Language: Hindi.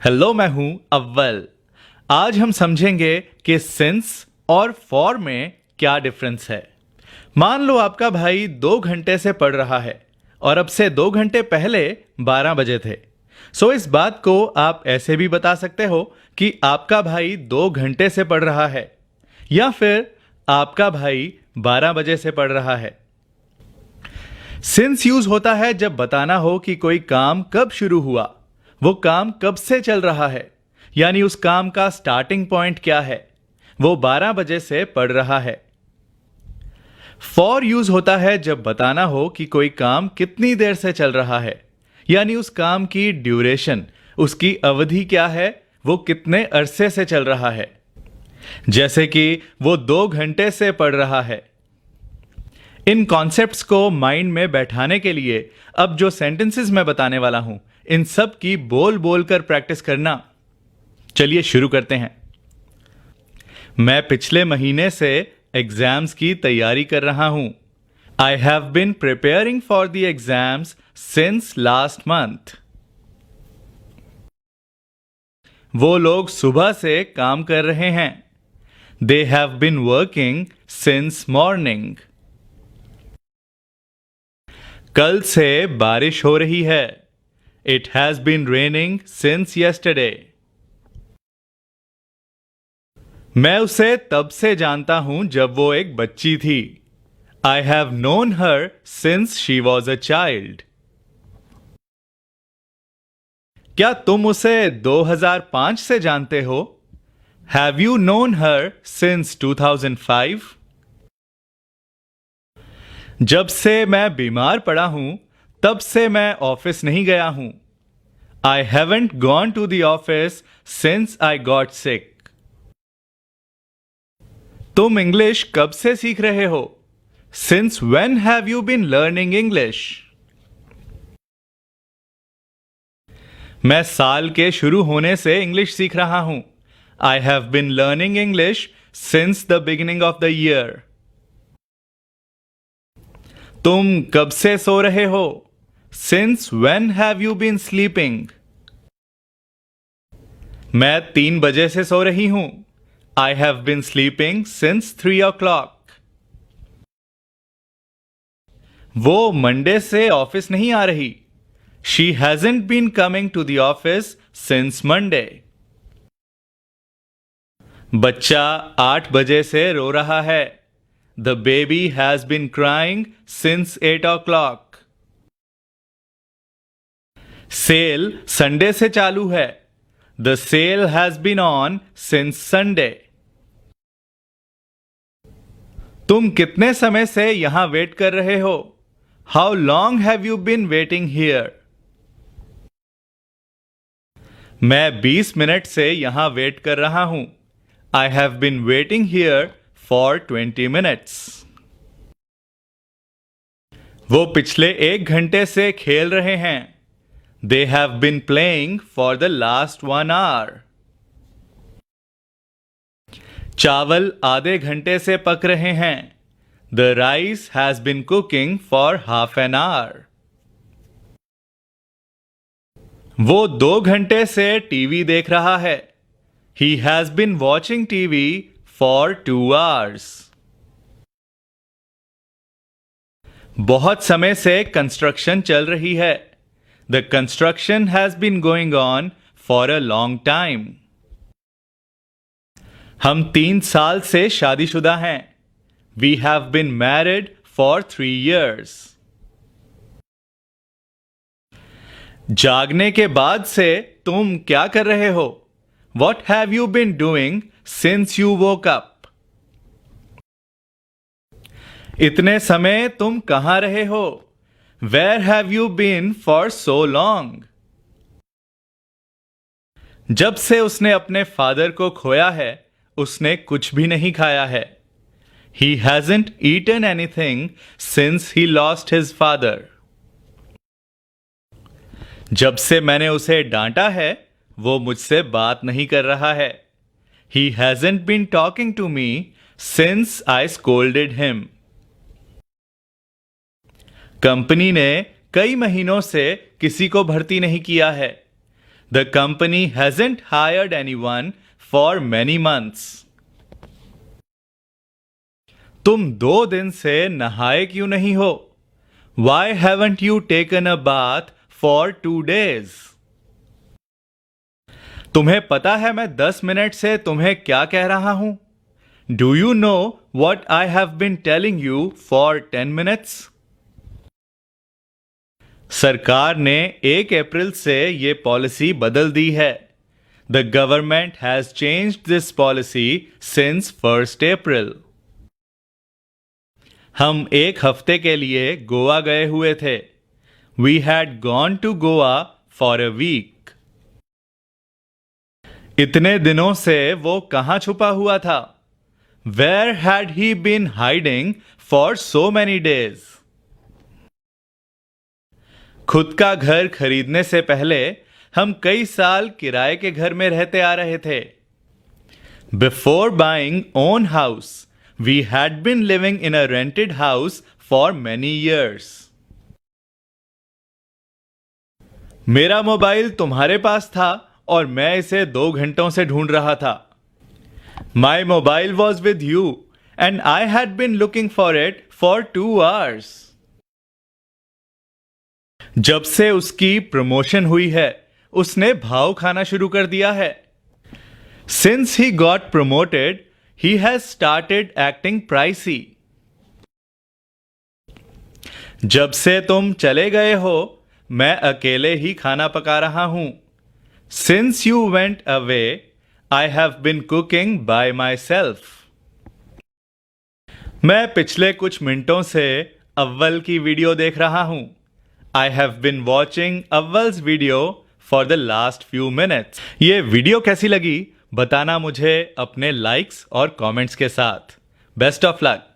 हेलो, मैं हूं अव्वल। आज हम समझेंगे कि सिंस और फॉर में क्या डिफरेंस है। मान लो आपका भाई 2 घंटे से पढ़ रहा है और अब से 2 घंटे पहले 12 बजे थे। इस बात को आप ऐसे भी बता सकते हो कि आपका भाई 2 घंटे से पढ़ रहा है या फिर आपका भाई 12 बजे से पढ़ रहा है। सिंस यूज होता है जब बताना हो कि कोई काम कब शुरू हुआ, वो काम कब से चल रहा है, यानी उस काम का स्टार्टिंग पॉइंट क्या है। वो 12 बजे से पढ़ रहा है। फॉर यूज होता है जब बताना हो कि कोई काम कितनी देर से चल रहा है, यानी उस काम की ड्यूरेशन, उसकी अवधि क्या है, वो कितने अरसे से चल रहा है। जैसे कि वो 2 घंटे से पढ़ रहा है। इन कॉन्सेप्ट्स को माइंड में बैठाने के लिए अब जो सेंटेंसेस मैं बताने वाला हूं, इन सब की बोल बोल कर प्रैक्टिस करना। चलिए शुरू करते हैं। मैं पिछले महीने से एग्जाम्स की तैयारी कर रहा हूं। I have been preparing for the exams since last month. वो लोग सुबह से काम कर रहे हैं। They have been working since morning. कल से बारिश हो रही है। It has been raining since yesterday. मैं उसे तब से जानता हूं जब वो एक बच्ची थी। I have known her since she was a child. क्या तुम उसे 2005 से जानते हो? Have you known her since 2005? जब से मैं बीमार पड़ा हूं तब से मैं ऑफिस नहीं गया हूं। I haven't gone to the office since I got sick. तुम इंग्लिश कब से सीख रहे हो? Since when have you been learning English? मैं साल के शुरू होने से इंग्लिश सीख रहा हूं। I have been learning English since the beginning of the year. तुम कब से सो रहे हो? Since when have you been sleeping? मैं 3 बजे से सो रही हूं। I have been sleeping since 3 o'clock। वो मंडे से ऑफिस नहीं आ रही। She hasn't been coming to the office since Monday. बच्चा 8 बजे से रो रहा है। The baby has been crying since 8 o'clock। Sale Sunday से चालू है। The sale has been on since Sunday. तुम कितने समय से यहां वेट कर रहे हो? How long have you been waiting here? मैं 20 मिनट से यहां वेट कर रहा हूं। I have been waiting here for 20 minutes. वो पिछले 1 घंटे से खेल रहे हैं। They have been playing for the last 1 hour। चावल आधे घंटे से पक रहे हैं। The rice has been cooking for half an hour. वो 2 घंटे से टीवी देख रहा है। He has been watching TV for 2 hours। बहुत समय से कंस्ट्रक्शन चल रही है। The construction has been going on for a long time. हम 3 साल से शादीशुदा हैं। We have been married for 3 years। जागने के बाद से तुम क्या कर रहे हो? What have you been doing since you woke up? इतने समय तुम कहां रहे हो? Where have you been for so long? जब से उसने अपने फादर को खोया है, उसने कुछ भी नहीं खाया है। He hasn't eaten anything since he lost his father। जब से मैंने उसे डांटा है, वो मुझसे बात नहीं कर रहा है। He hasn't been talking to me since I scolded him। Company ने कई महीनों से किसी को भर्ती नहीं किया है। The company hasn't hired anyone for many months. तुम 2 दिन से नहाए क्यों नहीं हो? Why haven't you taken a bath for 2 days? तुम्हें पता है मैं 10 मिनट से तुम्हें क्या कह रहा हूं? Do you know what I have been telling you for 10 minutes? सरकार ने 1 अप्रैल से ये पॉलिसी बदल दी है. The government has changed this policy since 1st April. हम 1 हफ्ते के लिए गोवा गए हुए थे. We had gone to Goa for a week. इतने दिनों से वो कहां छुपा हुआ था? Where had he been hiding for so many days? खुद का घर खरीदने से पहले हम कई साल किराए के घर में रहते आ रहे थे. Before buying own house, we had been living in a rented house for many years. मेरा मोबाइल तुम्हारे पास था और मैं इसे 2 घंटों से ढूंढ रहा था. My mobile was with you and I had been looking for it for 2 hours. जब से उसकी प्रमोशन हुई है, उसने भाव खाना शुरू कर दिया है. Since he got promoted, he has started acting pricey. जब से तुम चले गए हो, मैं अकेले ही खाना पका रहा हूं. Since you went away, I have been cooking by myself. मैं पिछले कुछ मिनटों से अव्वल की वीडियो देख रहा हूं. I have been watching Awwal's video for the last few minutes. ये वीडियो कैसी लगी बताना मुझे अपने लाइक्स और कमेंट्स के साथ. Best of luck.